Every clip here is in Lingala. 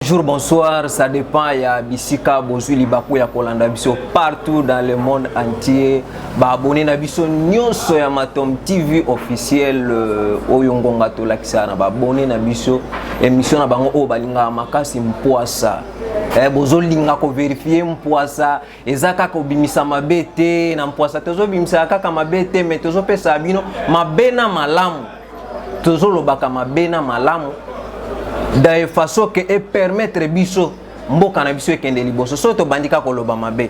Bonjour, bonsoir, ça dépend. Il y a Bissika, Bozu, Libakou, Yakolanda, Bisso, partout dans le monde entier. Abonnez à Bisso, Nyonso, Yamatom TV officiel, Oyongonga, Tolakisana, abonnez à Bisso, émission à Bango, Obalinga, Makasi, Mpoasa. Bozo linga ko vérifier Mpoasa, ezaka ko bimisa mabete, na Mpoasa, tozo bimisa kaka mabete, mais tozo pesa bino, mabena malamu. Tozo lobaka mabena malamu. De façon que et permettre biso mboka na biso ekende liboso soto bandika koloba mabe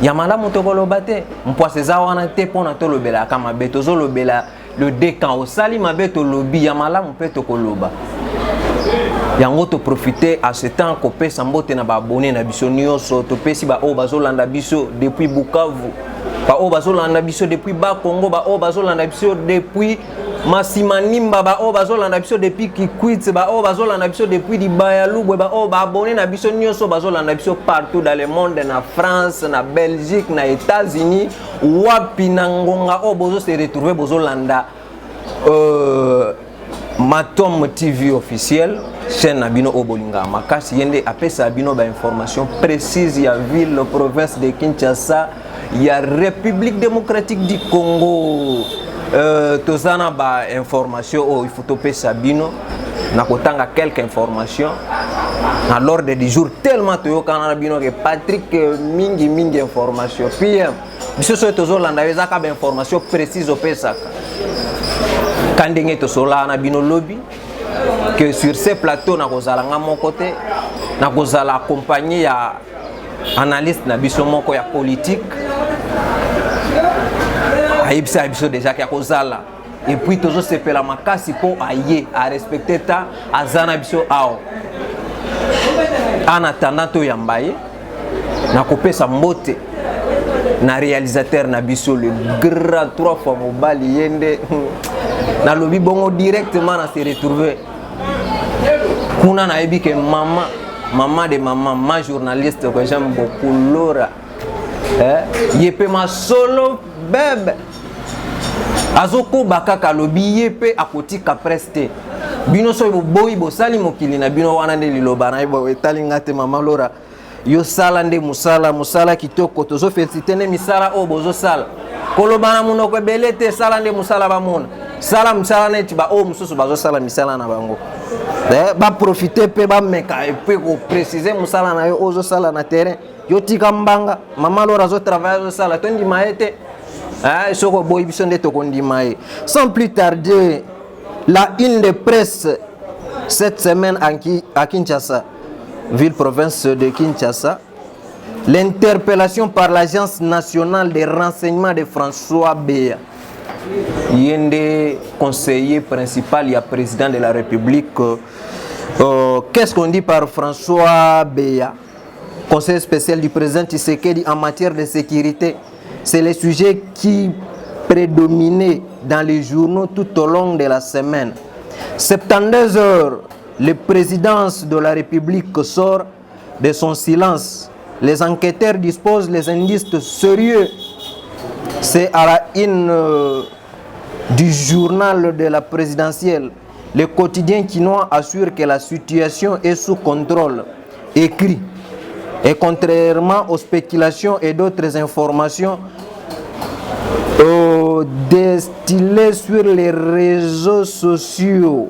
ya malamu to koloba te Mpoasa za wana te pona to lobela ka mabe to zo lobela le décan au sali mabe to lobi ya malamu pe to koloba yango to profiter à ce temps ko pesa mbote na ba abonné na biso nyonso to pesi ba o bazolanda biso depuis Bukavu ba o bazolanda biso depuis Bakongo ba o bazolanda biso depuis Masimanimba ba o bazolanda biso depuis Kikwit ba o bazolanda biso depuis Dibayalubwe ba o ba abonné na biso nyonso bazolanda biso partout dans le monde, na France, na Belgique, na États-Unis, wapi na ngonga o bozo se retrouver bozolanda Matom TV officiel chaîne na bino obolinga makasi yende apesa bino ba information précise ya ville province de Kinshasa ya République démocratique du Congo. Tozana ba information oh il faut topé sabino na kotanga quelques informations à l'ordre du jour tellement toyo kana bino que Patrick mingi information puis biso so tozolanda ezaka ba information précise opesaka kandenge tosola na bino lobby que sur ces plateaux na kozala nga mon côté na kozala accompagné ya analyste na biso moko ya politique aïbsa biso déjà ki akozala et puis toujours se pela makasi po aye à respecter ta azana biso ao ana tanato yambaye na kopesa mbote na réalisateur na biso le grand 3 fois mobali yende na lobi bongo directement na se retrouver kuna na ebi ke maman de maman ma journaliste que j'aime beaucoup Laura yepe ma solo bebe azoko bakaka lobi yepe akotika preste bino so boyi bosali mokili na bino wana nde liloba na ibo etalinga te mama Laura yo sala nde musala kitoko tozo féliciter ne misala o bozo sala koloba na munoko ebele te sala nde musala ba mona sala musala neti ba o mususu bazo sala misala na bango ba profiter pe ba meka et puis ko préciser musala na yo ozo sala na terrain yo tika mbanga mama Laura zo travailler zo sala tondi maete soko boy biso nde to kondi mai sans plus tarder la une de presse cette semaine à Kinshasa ville province de Kinshasa l'interpellation par l'agence nationale des renseignements de François Beya yende conseiller principal et président de la République. Qu'est-ce qu'on dit par François Beya, conseiller spécial du président Tshisekedi en matière de sécurité? C'est le sujet qui prédominait dans les journaux tout au long de la semaine. 72 heures, le président de la République sort de son silence. Les enquêteurs disposent les indices sérieux. C'est à la une du journal de la présidentielle. Le quotidien quinois assure que la situation est sous contrôle. Écrit. Et contrairement aux spéculations et d'autres informations destillées sur les réseaux sociaux,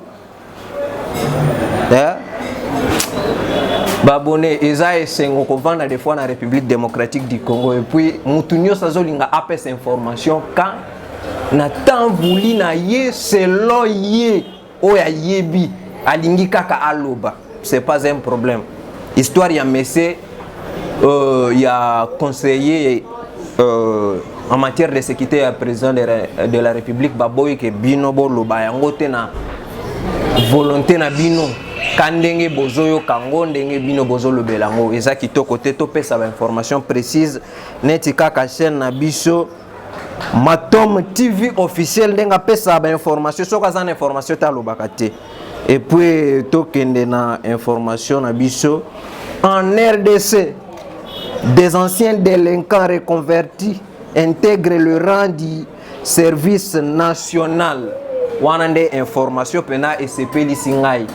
babone eza esengo kovanda des fois na République démocratique du Congo et puis mutunyo sazolinga apes information quand na temps vouli na ye selon ye oya yebi alingi kaka aloba, c'est pas un problème. Histoire ya messé il y a conseiller en matière de sécurité à président de la République baboy ke bino bolo bayango te na volonté na bino kandenge bozoyo kango ndenge bino bozolo belango eza kitoko te to pesa ba information précise neti kaka chaîne na biso Matom TV officiel ndenga pesa ba information soka za information ta lobaka te et puis to kende na information na biso en RDC. Des anciens délinquants reconvertis intègrent le rang du service national. Wanande information pena SCP lisingai.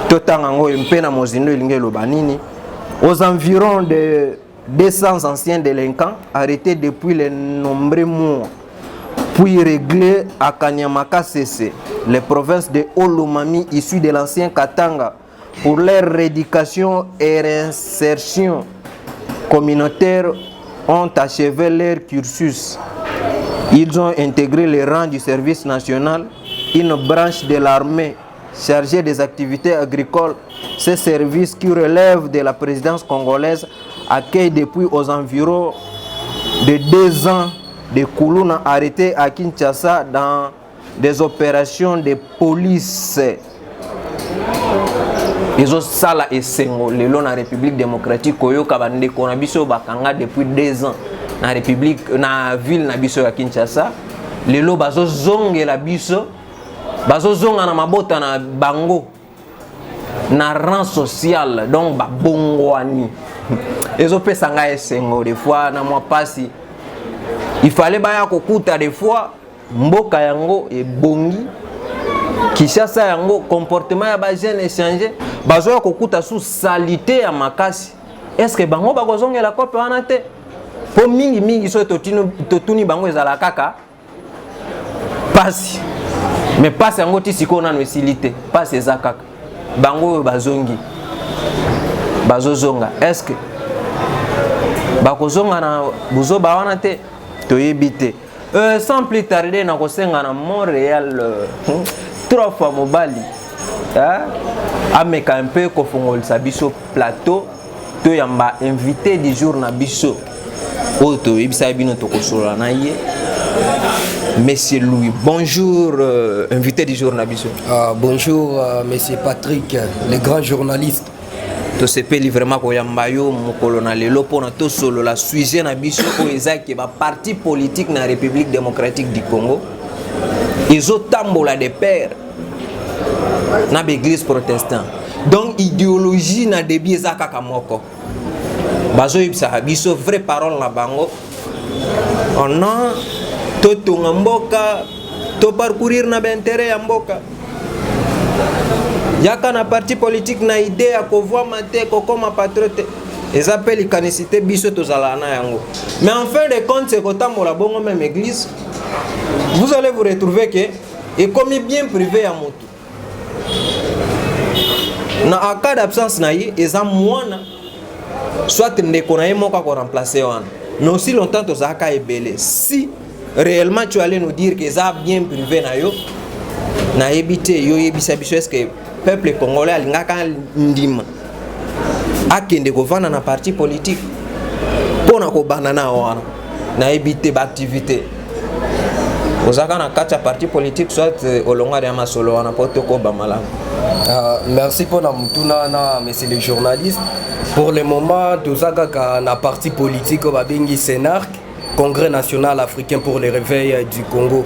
Totangango Mpena Mozindo Ilingelo Banini. Aux environs de 200 anciens délinquants arrêtés depuis les nombreux mois, puis réglés à Kanyamaka CC, les provinces de Olomami issues de l'ancien Katanga, pour leur rééducation et réinsertion communautaire ont achevé leur cursus. Ils ont intégré les rangs du service national, une branche de l'armée chargée des activités agricoles. Ces services qui relèvent de la présidence congolaise accueillent depuis aux environs de 2 ans des Koulouna arrêtés à Kinshasa dans des opérations de police. Ils ont sala et sengo le long la République démocratique koyo kabande konabiso bakanga depuis 2 ans na République na ville na biso ya Kinshasa. Le lo bazo zonge la biso bazo zonga na mabota na bango na rang social donc ba bongwani. Ils ont fait sanga et sengo des fois na moi pasi il fallait baya kokuta des fois mboka yango e bongi Kishasa yango comportement ya ba jeune échanger bazo ya kokuta sous salité ya makasi. Est-ce que bango bakozonge la kope wana te po mingi so totuni bango ezala kaka pasi mais pasi yango ti sikona no esilité pasi eza kaka bango bazongi bazozonga. Est-ce que bakozonga na buzo ba wana te toyebi te. Sans plus tarder na kosenga na Montréal 3 fois mobali ameka un peu kofongolisa biso plateau to yamba invité du jour na biso oto ibisa bino to kosola na ye Monsieur Louis. Bonjour invité du jour na biso. Bonjour Monsieur Patrick, le grand journaliste. To sepeli vraiment ko yamba yo mokolo na lelo pona to solo la sujet na biso ko ezaki ba parti politique na République démocratique du Congo. Ils ont tambola de père na l'église protestante. Donc idéologie na debi ezaka kamoko. Bazo ibsa biso vraie parole na bango. On a to mboka to parcourir na intérêt ya mboka. Yaka na parti politique na idée ya kovwa mate kokoma patriote. Les appels ikanicité biso tozala na yango. Mais en fin de compte c'est kotambola bongo même église. Vous allez vous retrouver que et comme bien privé à moto. Na en cas d'absence na ye eza mwana soit ndeko na ye moka ko remplacer wana. Mais aussi longtemps tozaka ebele. Si réellement tu allais nous dire que eza bien privé na yo na ebité yo yebisa biso est-ce que peuple congolais alingaka ndima akende kovana na parti politique pona ko banana wana na ebité ba activité ozaka na kati ya parti politique soit olonga ya masolo wana poto ko ba malamu. Merci pour la mutuna na monsieur le journaliste. Pour le moment tozaka na parti politique au babengi CNARC, Congrès national africain pour le réveil du Congo.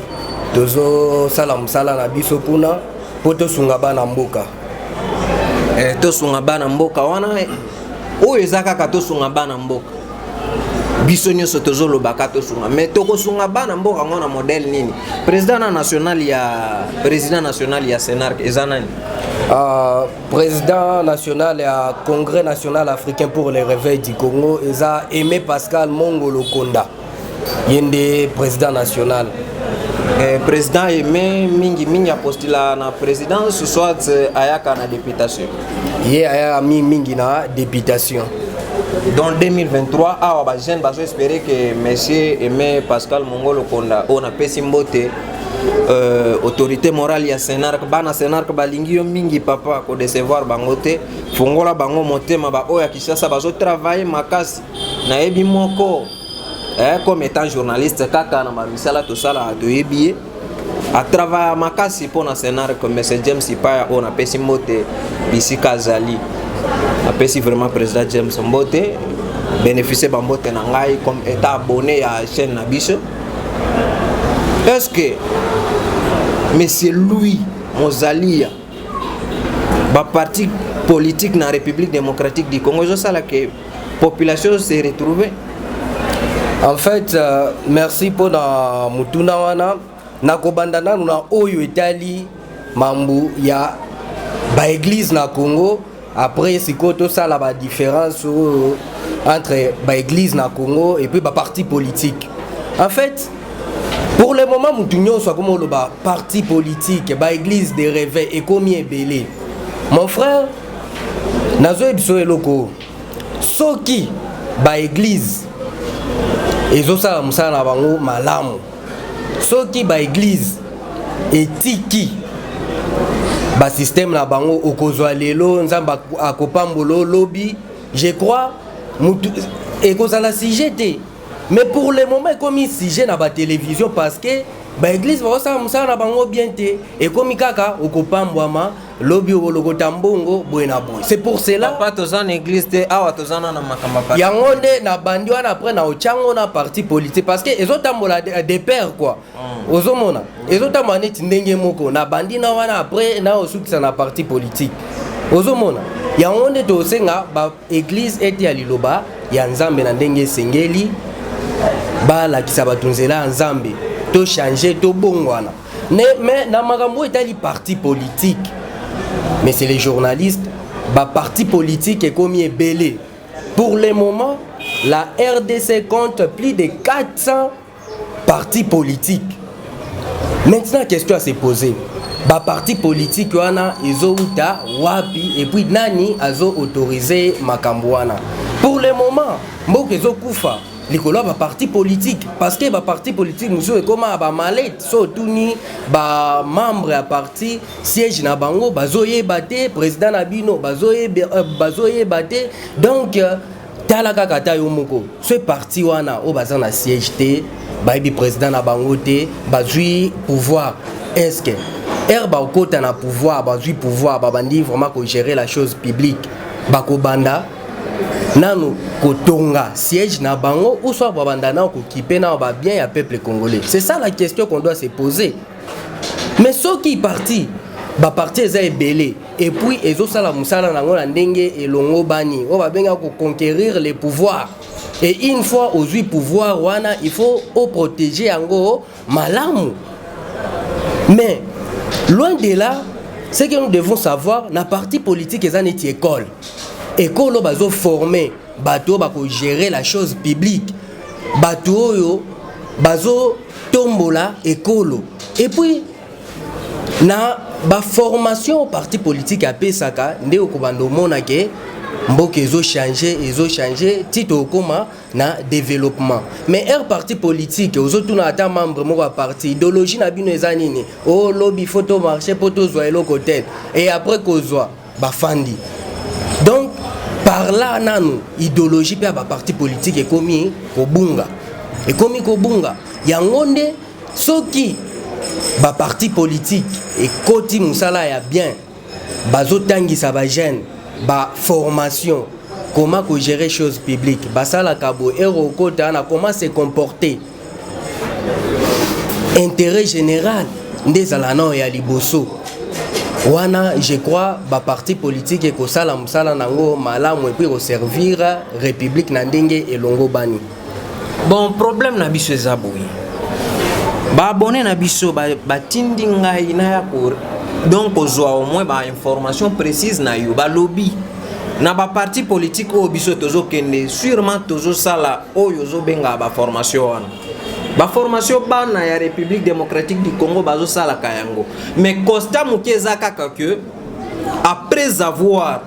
Tozo salam sala na biso puna poto sunga bana mboka. To sunga bana mboka wana o ezaka ka to sunga bana mboka. Biso nyoso tozo lobaka to sunga mais to ko sunga bana mboka ngona modèle nini? Président national ya CNARC ezanani? Président national et Congrès national africain pour le réveil du Congo, Eza Aimé Pascal Mongolo Konda. Yende président national. Président Aimé mingi a postulé na présidence soit ayaka na députation. Aya mingi na députation. Dans 2023, ba jeune bazo espérer que monsieur Aimé Pascal Mongolo Konda on a pesimbote autorité morale ya CNARC bana CNARC balingi yo mingi papa ko décevoir bangote fongola bango motema ba oya Kinshasa bazo travailler makasi na ebi moko comme étant journaliste kaka na misala to sala to ebié a travailler makasi pona CNARC comme monsieur James Ipaya on a pesi mote bisika zali a pesi vraiment président James Mbote bénéficier bambote na ngai comme état abonné à chaîne na biso. Est-ce que Monsieur Louis Mozalia, parti politique dans la République démocratique du Congo, c'est ça que la population s'est retrouvée? En fait, merci pour la mutuna wana. Nakobandana na oyo etali mambu ya ba église na Congo après c'est quoi tout ça la différence entre ba église na Congo et puis ba parti politique. En fait, pour le moment mutunyo soit comme le ba parti politique ba église de réveil et combien belé. Mon frère nazo ebiso eloko soki ba église ezosala musala na bango malamu soki ba église etiki ba système na bango okozwa lelo nzamba akopambolo lobby je crois ekozala sujet te mais pour le moment comme sujet na ba télévision parce que ba église va musala na bango bien te et comme kaka okopambwama lobby olokota mbongo boyena boy. C'est pour cela pas tozana église te awa tozana na makamba pa yango nde na bandi wana après na ochango na parti politique parce que ezotambola des pères quoi ozomona ezotambola neti ndenge moko na bandi na wana après na osukisa na parti politique ozomona yango nde tosenga ba église ete ya liloba ya nzambe na ndenge esengeli balakisa bato nzela ya nzambe to changer to bongwana mais na makambo etali parti politique. Mais c'est les journalistes, bah parti politique est comme belé. Pour le moment, la RDC compte plus de 400 partis politiques. Maintenant, la question à se poser. Bah parti politique wana izo uta wapi et puis nani azo autorisé makambwana. Pour le moment, mboke zo kufa likolo ba parti politique parce que ba parti politique muso e koma ba malette so tuni ba membre à parti siège na bango bazoye baté président na bino bazoye baté donc tala kaka ta yo moko ce parti wana o bazana siège té ba bi président na bango té bazui pouvoir est-ce que ba okota na pouvoir bazui pouvoir ba bandi vraiment ko gérer la chose publique ba ko banda nanu kotonga siège na bango ou soit babandana ko kiper na ba bien ya peuple congolais. C'est ça la question qu'on doit se poser. Mais ceux qui parti ba parti eza ebelé et puis ezo sala musala nango na ndenge elongo bani o ba benga ko conquérir les pouvoirs et une fois aux huit pouvoirs wana il faut au protéger yango malamu. Mais loin de là, ce que nous devons savoir na parti politique eza neti école. École bazo former bato bako gérer la chose publique bato yo bazo tombola école et puis na ba formation parti politique a pesaka nde okobando mona ke mboke ezo changer tito koma na développement mais parti politique ozotuna ata membre moko parti idéologie na bino eza nini o lobby photo marché poto zwa eloko tel et après kozwa bafandi donc par là nanu idéologie pe ba parti politique ekomi kobunga yango nde soki ba parti politique ekoti musala ya bien bazotangisa ba jeune ba formation comment ko gérer chose publique basala kabo ero kota na comment se comporter intérêt général ndezala na ya liboso wana je crois ba parti politique et ko sala musala nango malamu et puis ko servir république na ndenge elongo bani. Bon problème na biso ezaboui ba abonné na biso ba tindi ngai na ya pour donc ozwa au moins ba information précise na yo ba lobby na ba parti politique o biso tozo kende sûrement tozo sala o yozo benga ba formation wana ba formation bana ya République démocratique du Congo bazo sala kayango mais constat mukeza kaka que après avoir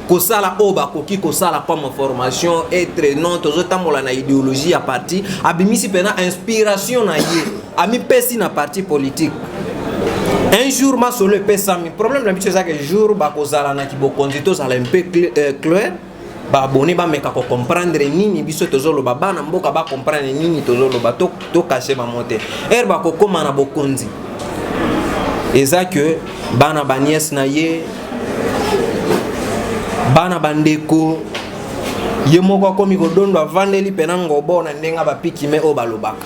kosala oba koki kosala comme formation être non tozo tamola na idéologie à parti abimisi pena inspiration na ye ami pesi na parti politique un jour ma solo pesa mi problème na biso ça que jour ba kozala na kibokonzi to sala un peu clair ba abonné ba meka ko comprendre nini biso tozolo ba bana mboka ba comprendre nini tozolo ba to cacher ba monter ba ko koma na bokonzi eza que bana banies na ye bana bandeko ye moko komi ko dondo avandeli penango bona ndenga ba piki me o balobaka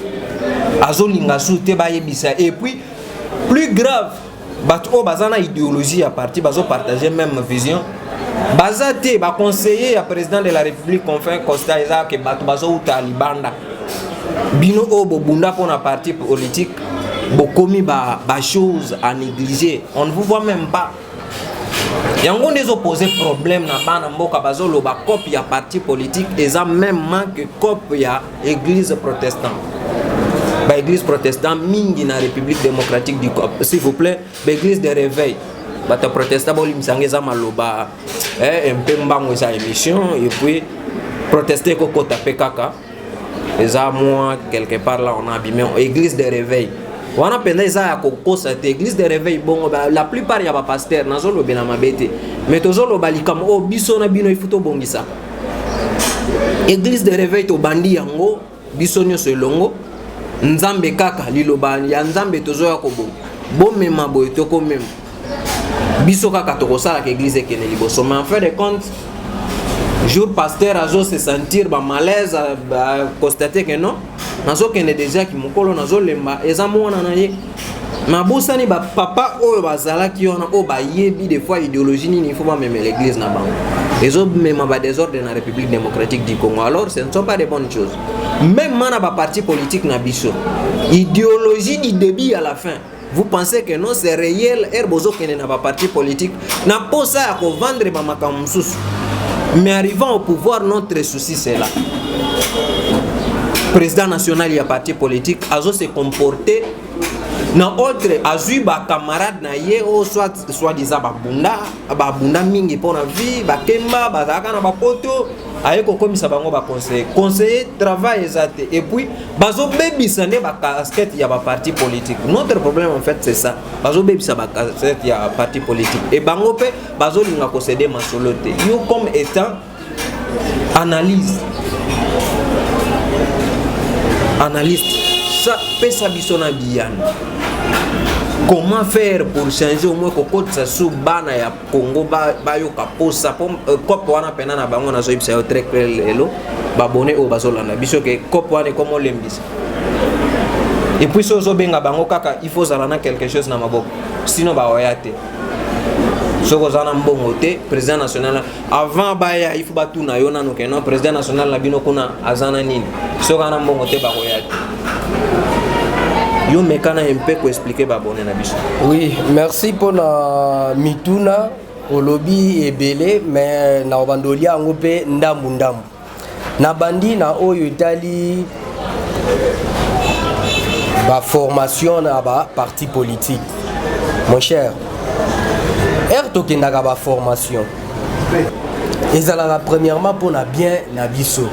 azolinga soute ba yebisa et puis plus grave bat o bazana idéologie à parti bazo partager même vision bazate ba conseiller à président de la République confin constat eza que bat bazo uta libanda bino o bobunda pour na parti politique bokomi ba chose à négliger on ne vous voit même pas yango ndezo poser problème na bana mboka bazolo ba copie ya parti politique eza même que copie ya église protestante. Ba église protestante mingi na République démocratique du Congo, s'il vous plaît, ba église de réveil. Ba ta protestant boli msangeza maloba un peu mbango sa émission et puis protester koko taper kaka. Eza moi quelque part là on a abîmé église de réveil. Wana penda eza ya kokosa te église de réveil bongo la plupart ya ba pasteur nazolo bena mabete mais tozolo balikam o biso na bino ifuto bongisa église de réveil to bandi yango biso nyo selongo nzambe kaka liloba ya nzambe tozo ya kobo bomema boy toko mem biso kaka tokosala ke église ekene liboso mais en fait de compte jour pasteur azo se sentir ba malaise ba constater que non nazo kende déjà ki mokolo nazo lemba eza mwana na ye mabosani ba papa oyo bazala ki ona o ba yebi des fois idéologie ni il faut pas même l'église na bango ezo même ba désordre na République démocratique du Congo alors ce ne sont pas des bonnes choses même mana ba parti politique na biso idéologie du début à la fin. Vous pensez que non c'est réel herbozo kende na ba parti politique na posa ya ko vendre ba makamsusu mais arrivant au pouvoir notre souci c'est là. Président national ya parti politique azo se comporter na autre azui ba camarade na ye o soit disant babunda mingi pona vie ba kemba ba zaka na ba poto aye ko komisa bango ba conseiller travail exact et puis bazo bebisa ne ba casquette ya ba parti politique. Notre problème en fait c'est ça, bazo bebisa ba casquette ya parti politique et bango pe bazo linga ko céder masolote yo comme étant analyste ça peut s'abissona bien. Comment faire pour changer au moins kokot sa sous bana ya Congo ba yo kaposa pom kopo wana pena na bango na zo ibisa yo très clair lelo ba bonné au bazolanda biso ke kopo wana comme lembisa et puis so benga bango kaka il faut zalana quelque chose na maboko sinon ba oyate soko zana mbongo te président national avant baya il faut batu na yo nano ke non président national la bino kuna azana nini soko na mbongo te ba oyate yo mekana un peu ko expliquer ba bonne na biso. Oui, merci pour la mituna au lobby ebele mais na bandolia ngope ndambu na bandi na oyo itali ba formation na ba parti politique mon cher tokendaka ba formation ezalaka premièrement pour na bien na biso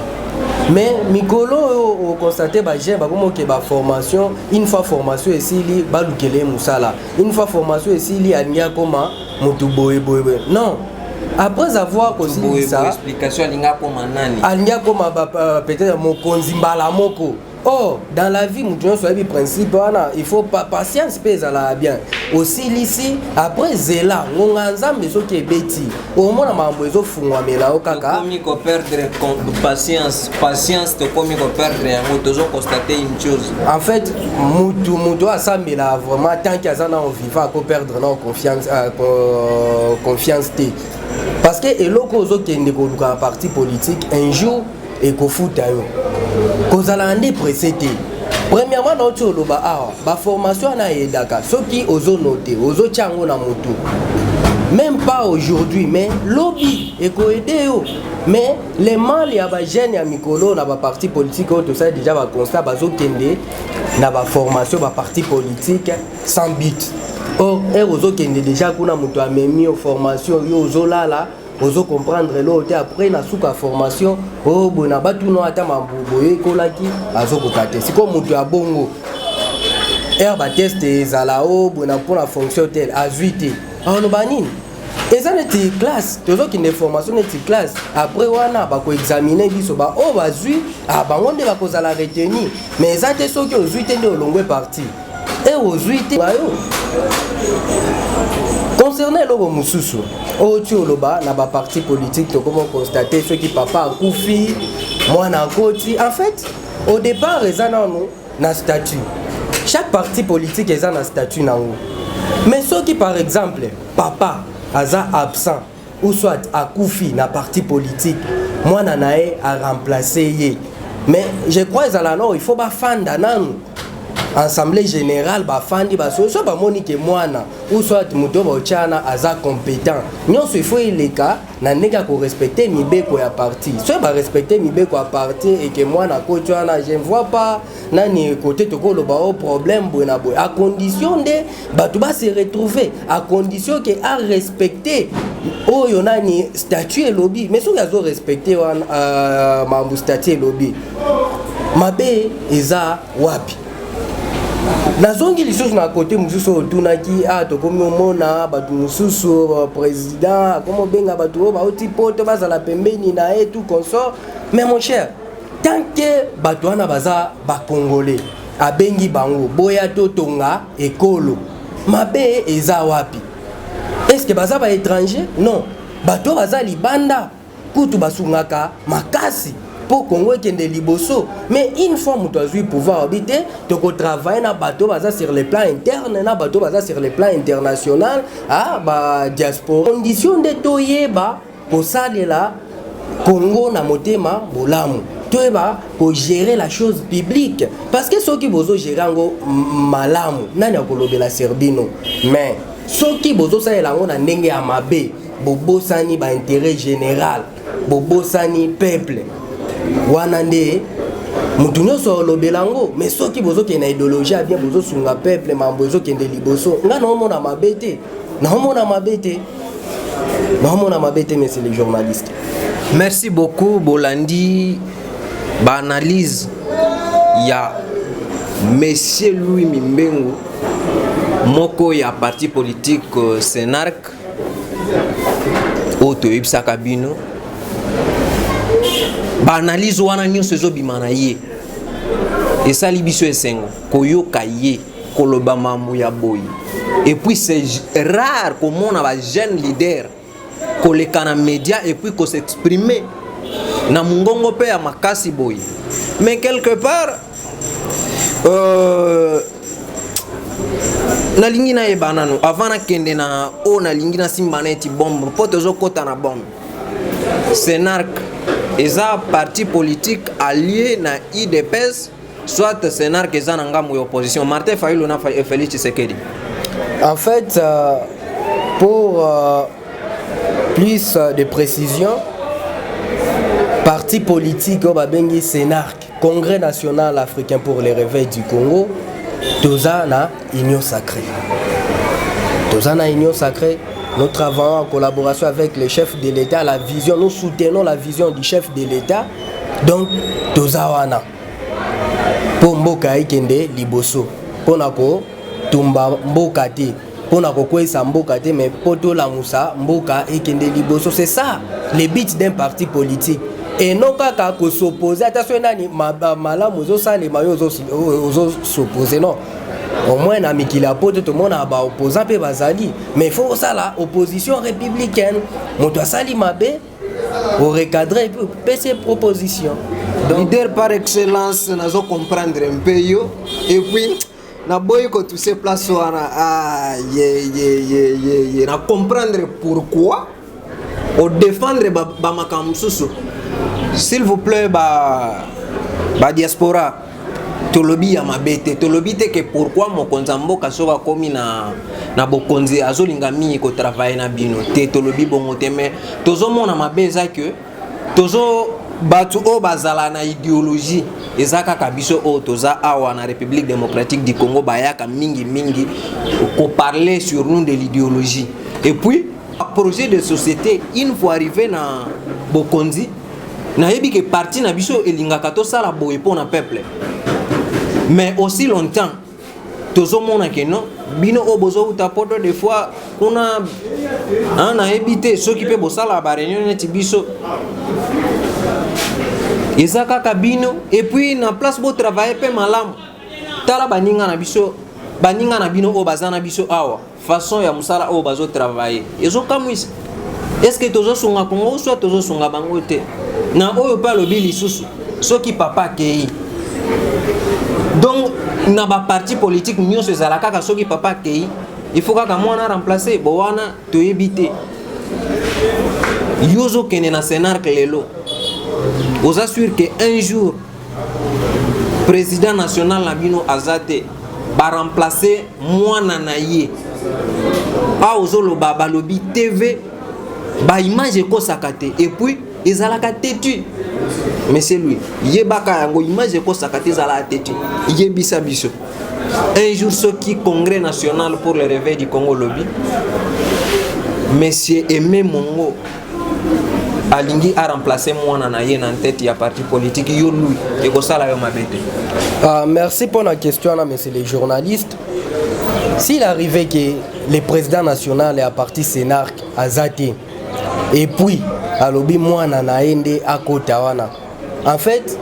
mais mikolo o constater ba j'ai ba comme que ba formation une fois formation esili balukele musala une fois formation esili ania koma mutu boye non après avoir connu ça explication alinga koma nani alinga koma peut-être mokonzi mbala moko. Oh, dans la vie, nous avons le principe, il faut pas patience, la bien. Aussi, ici, après Zéla, nous avons besoin de bêtis. Au moins, nous avons besoin de faire au caca. Comme il faut perdre patience, tu comme il faut perdre, nous devons constater une chose. En fait, nous devons s'amener là, vraiment, tant qu'il y a un vivant, il faut perdre confiance. Parce que les locaux qui sont dans le parti politique, un jour, et qu'on fout à eux. Qu'on a l'année précédée. Premièrement, notre formation na edaka. Ceux qui osent noter, osent tchango na moto. Même pas aujourd'hui, mais lobby et qu'on aide eux. Mais les mal y a des jeunes y a mikolo na ba parti politique tout ça déjà va constat bazo kende na ba formation ba parti politique sans but. Or ozo kende déjà kuna moto a mis formation yo ozo là. Ozo comprendre l'autre après na souka formation oh bona batu no ata mabuboye kolaki azoko kate siko mutu ya bongo ba test ezala oh bona pour la fonction telle azuité ono banini eza neti classe tozo ki ne formation neti classe après wana ba ko examiner biso ba oh bazui bango nde ba ko zala retenir mais eza te soki ozuité nde olongwe parti et ozuité ba yo. Concernant le Moussoussou, au Tcholoba, n'a pas parti politique, comment constater ceux qui papa Koufi, moi n'a côté. En fait, au départ, ils ont un statut. Chaque parti politique est un statut. Mais ceux qui, par exemple, papa, Aza absent, ou soit à Koufi, n'a parti politique, moi n'a à remplacer. Mais je crois qu'il faut pas fan d'ananou. assemblée générale bafandi soit bamoni ke mwana ou soit muto bachana aza compétent nyonso il faut ileka na ndenge ko respecter mibeko ya parti soit ba respecter mibeko ya parti et que mwana ko twana je ne vois pas nani côté toko lo ba au problème bona boy à condition de batu ba se retrouver à condition que a respecter oyo nani statut et lobby mais soki azo respecter mambu statut et lobby mabe eza wapi nazongi lisusu na côté mususu otunaki tokomi omona bato mususu président komo benga bato oyo bauti poto bazala pembeni na ye tout consort mais mon cher tant que bato wana baza bacongolais abengi bango boya totonga ekolo mabe eza wapi? Est-ce que baza ba étranger? Non, bato baza libanda kutu basungaka makasi pour Congo kende liboso. Mais une fois mutu azui pouvoir habiter, toko travailler na bato baza sur le plan interne na bato baza sur le plan international, ba diaspora. Condition de toyeba ko salela Congo na motema bolamu. Toyeba ko gérer la chose publique parce que ceux qui bozo gérer ngo malamu nani akolobela Serbino. Mais soki bozo salela ngo na ndenge ya mabe, bobosani ba intérêt général, bobosani peuple. Wanande mutu nyonso lobelango mais soki bozo ke na idéologie a bien bozo sunga peuple mambozo kende liboso nga no mona mabete monsieur les journalistes. Merci beaucoup Bolandi. Ba analyse ya monsieur Louis Mimbengu moko ya parti politique Senark Oto Ibsa Kabino. Ba analyse wana nyonso ezobimana ye esali biso esengo koyoka ye koloba mamu ya boy. Et puis c'est rare komona ba jeune leader koleka na média et puis ko s'exprimer na mungongo pe ya makasi boy. Mais quelque part na lingi na ebanano avant na kende na o na lingi na simbana eti bombe poto zo kota na bombe. Senark eza parti politique allié na IDPS soit Senark eza na ngamu ya opposition Martin Fayulu na Félix Tshisekedi. En fait pour plus de précision, parti politique au babengi Senark, Congrès national africain pour le réveil du Congo, Tozana Union sacrée. Tozana Union sacrée. Nous travaillons en collaboration avec le chef de l'État, la vision, nous soutenons la vision du chef de l'État. Donc, Tozawana. Pour Mboka Ikende Liboso. Pour Nako, Tumba Mboka Te. Pour Nako Kwesa Mboka Te, mais Poto Lamoussa, Mboka Ikende Liboso. C'est ça, le but d'un parti politique. Et non pas qu'on s'oppose. Attention, Malam, les maillots s'opposer, non. Au moins na mikila poto tout le monde a ba opposant pe bazali mais il faut ça la opposition républicaine moto sali mabe au recadrer ses propositions. Donc leader par excellence nazo comprendre un peu yo et puis na boy ko tous ces places wana na comprendre pourquoi au défendre ba makamsusu s'il vous plaît ba diaspora tolobi ya mabete tolobi te que pourquoi mokonza mboka soka komi na bokonzi azolinga mingi ko travailler na bino te tolobi bongo te mais tozomona mabeza que tozo batu o bazala na idéologie ezaka kabiso o toza awa na République démocratique du Congo bayaka mingi ko parler sur nous de l'idéologie et puis projet de société une fois arrivé na bokonzi na yebi que parti na biso elingaka to sala boye pona peuple. Mais aussi longtemps, tozo mona que non, bino obozo utapoto des fois on a évité ceux qui peuvent bosser la réunion neti biso. Ezaka kabino et puis na place bo travailler pe malam. Tala baninga na biso bino obazana biso awa façon ya musala o bazo travailler. Ezo kamwis. Est-ce que tozo sunga Congo soit tozo sunga bango te? Na oyo pa lobi lisusu. Ceux qui papa kei. Donc, na ba parti politique nyonso ezala kaka soki papa kei, il faut kaka mwana remplacer bo wana to éviter. Yozo kene na Senark lelo. Vous assure que un jour président national na bino azate ba remplacer mwana na ye a ozoloba balobi TV ba image ko sakate et puis ezalaka têtu mais c'est lui yebaka yango image ko sakate ezala têtu yebisa biso un jour ce qui congrès national pour le réveil du Congo lobby monsieur Aimé Mongo alingi a remplacé mwana na ye na tête ya parti politique yo lui et ko sala yo mabete. Merci pour la question là monsieur les journalistes. S'il arrivait que le président national est à parti Sénarc à Zate et puis à lobby mwana na ende à Kotawana. En fait,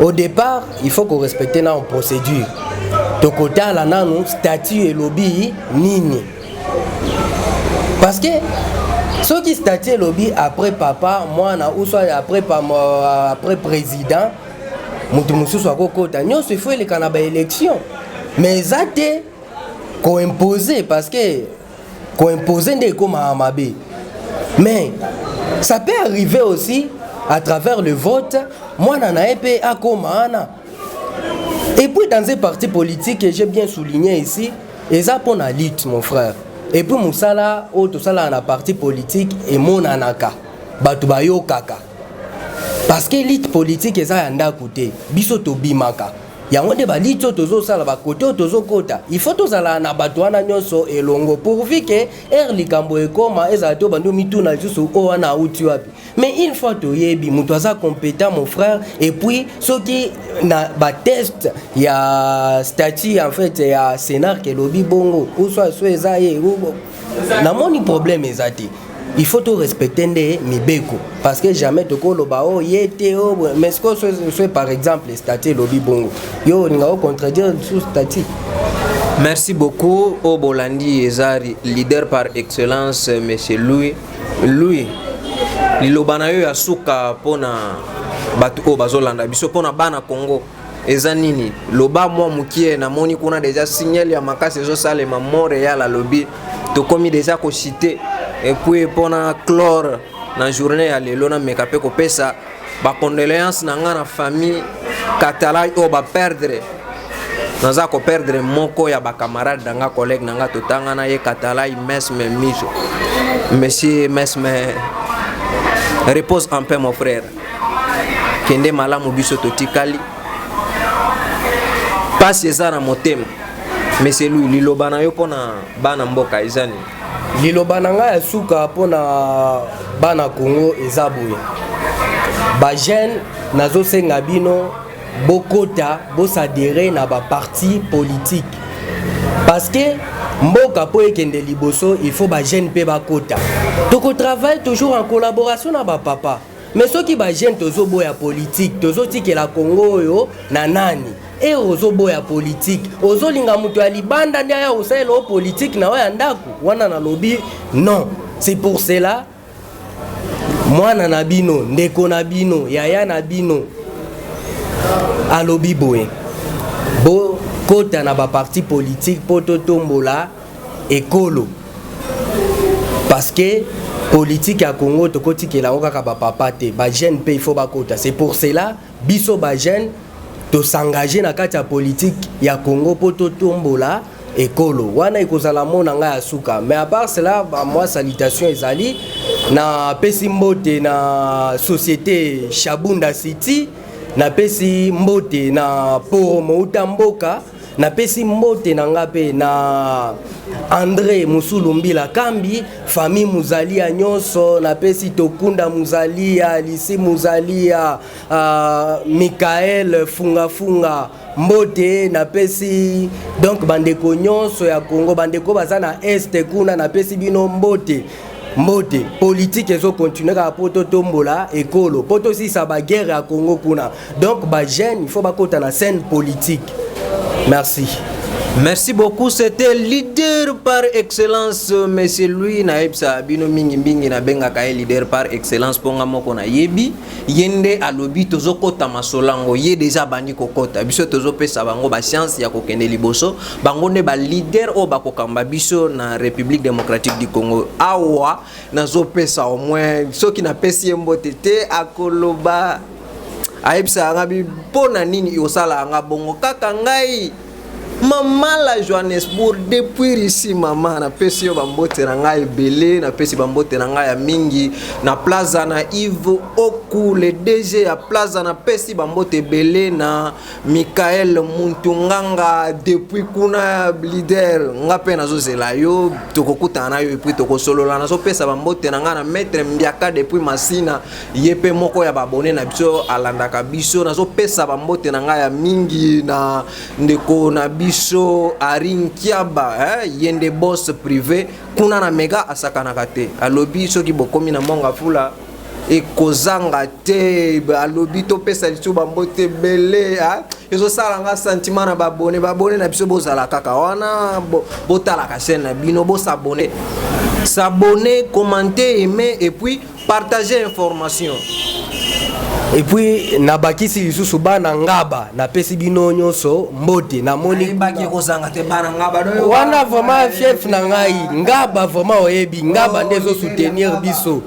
au départ, il faut qu'on respecte la procédure. Tokota la nanu statut et lobby nini. Parce que ceux qui statut lobby après papa, mwana ou soit après président, mutu mususu akokota. Nyo se fait les canaba élection. Mais Zate qu'on imposer parce que qu'on imposer des comme Amabe. Mais ça peut arriver aussi à travers le vote. Moi, nanaepe à Komana. Et puis dans un parti politique, j'ai bien souligné ici, et ça pour la lutte, mon frère. Et puis Moussala, tout ça là, un parti politique et mon anaka, batubayo kaka. Parce que lutte politique, et ça yanda côté, bisoto bimaka. Yango de balito tozo sala ba côté tozo kota. Il faut tozala na batwana nyonso elongo pourvu que likambo ekoma ezato bandu mituna juste o wana uti wapi. Mais une fois to yebi mutu aza compétent mon frère et puis ceux qui na ba test ya statut en fait ya Sénarc et lobby bongo ou soit ezaye na moni problème ezati. Il faut tout respecter les mibeko parce que jamais te koloba oh yete oh mais ce que soit par exemple les statuts lobby bongo yo ninga contredire sous statut. Merci beaucoup au Bolandi Ezari leader par excellence monsieur Louis lilobana yo asuka pona batu o bazolanda biso pona bana Congo eza nini loba moi mukie na moni kuna déjà signal ya makasi zo sale ma Montréal à lobby to komi déjà ko citer. Et puis pendant clore na journée ya lelo na mekape ko pesa ba condoléances na nga na famille katala o ba perdre naza ko perdre moko ya ba camarade nga collègue nga totanga na ye katala mesme miso monsieur mesme repose en paix mon frère kende malamu biso totikali passe eza na motema mais c'est lui lilobana yo pona bana mboka ezani liloba nanga ya suka pona bana Congo ezaboye ba jeune nazo senga bino bokota bosadere na ba parti politique parce que mboka po ekende liboso il faut ba jeune pe bakota toko travaille toujours en collaboration na ba papa mais ceux qui ba jeune tozo boya politique tozo tikela Congo yo na nani et ozo boya politique ozo linga mutu alibanda ndia ya oselo politique na wa ndaku wana na lobby non c'est pour cela mwana na bino ndeko na bino yaya na bino a lobby boye bo kota na ba parti politique poto tombola ekolo parce que politique à Congo tokoti kela okaka ba papa te ba jeune pe il faut ba kota c'est pour cela biso ba jeune to s'engager na kati ya politique ya Congo poto tombola ekolo wana ikozala mona nga ya suka mais à part cela moi salutation ezali na pesi mbote na société Shabunda City na pesi mbote na Poro Mouta Mboka na pesi mbote na ngape na André Musulu Mbila Kambi famille Muzalia nyonso na pesi Tokunda Muzalia Lisi Muzalia Michael Funga mbote na pesi donc bandeko nyonso ya Congo bandeko baza na este kuna na pesi bino mbote politique ezo continuer ka poto tombola ekolo poto si sa ba guerre à Congo kuna donc ba jeune il faut ba kota na scène politique. Merci beaucoup, c'était leader par excellence monsieur Louis Naebsa bino mingi mingi na benga ka leader par excellence ponga moko na yebi yende alobi tozo kota masolango ye déjà bandi kokota biso tozo pesa bango ba chance ya kokende liboso bango ne ba leader o ba kokamba biso na République démocratique du Congo awa nazo pesa au moins soki na pesi mbote te akoloba aebsa ngabi pona nini osala nga bongo kaka ngai Maman la Johannesburg depuis ici maman na pesi yo bambote na ngai belé na pesi bambote na ngai ya mingi na plaza na Yves Oku le DG ya plaza na pesi bambote belé na Michael Muntunganga depuis kuna leader ngape na zozela yo tokokuta na yo puis tokosolola na so pesa bambote na ngai na maître Mbiaka depuis Masina yepe moko ya babone na biso alandaka biso na so pesa bambote na ngai ya mingi na ndeko na biso Arin Kiaba yende boss privé kuna na mega asakanaka te alobi soki bokomi na monga fula ekozanga te alobi to pesa lisu bambote belé ezo salanga sentiment na babone na biso bozala kaka wana botalaka chaîne na bino bo s'abonner commenter aimer et puis partager information. Et puis nabakisi lisusu bana ngaba na pesi bino nyonso mbote na moni baki kozanga te bana ngaba do wana vraiment chef na ngai ngaba vraiment oyebi ngaba ndezo soutenir biso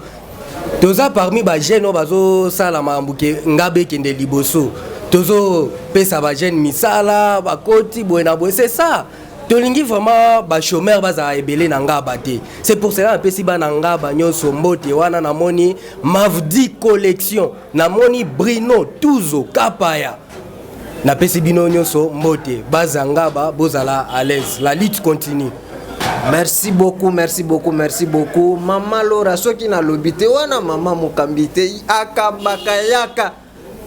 toza parmi ba jeunes bazo sala mambuke ngabe kende liboso tozo pesa ba jeunes misala bakoti boena boe c'est ça tolingi vraiment ba chômeur baza ebele na ngaba te c'est pour cela pesi bana ngaba nyonso mbote wana na moni Mavdi collection na moni Brino Tuzo Kapaya na pesi bino nyonso mbote baza ngaba bozala à l'aise la lutte continue. Merci beaucoup, merci beaucoup, merci beaucoup. Maman Laura soki na lobite wana mama mukambite akabaka yaka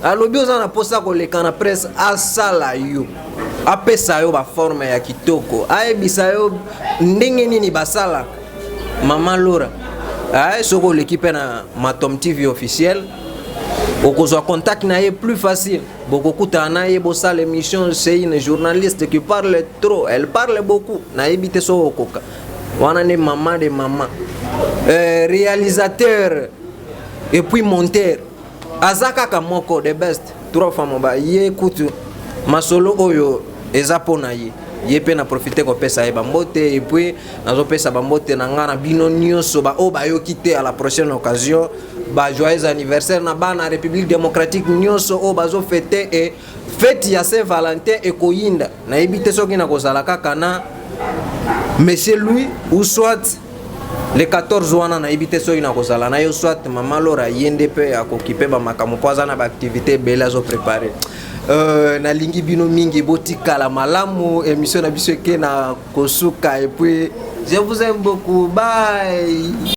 alobi ozana posa koleka na presse asala yo apesa yo ba forme ya kitoko ayebisa yo ndenge nini basala Maman Laura soko l'équipe na Matom TV officiel okozwa contact na ye plus facile bokokuta na ye bosala émission c'est une journaliste qui parle trop elle parle beaucoup na yebite so okoka wana ne maman de maman réalisateur et puis monteur azaka kamoko the best trois femmes ba ye kutu masolo oyo ezapo na ye yepe na profiter ko pesa e bambote et puis nazo pesa bambote na ngana bino nyonso ba o ba yo quitter à la prochaine occasion ba joyeux anniversaire na bana République démocratique nyonso o bazo fêter et fête ya Saint-Valentin e koyinda na ebite soki na kozala kaka na monsieur Louis ou soit le 14 wana na ebite soki na kozala na yo soit Maman Laura yende pe akokipe ba makamu poza na ba activité bela zo préparer na lingi bino mingi botika la malamu émission na biso ke na kosuka et puis je vous aime beaucoup bye.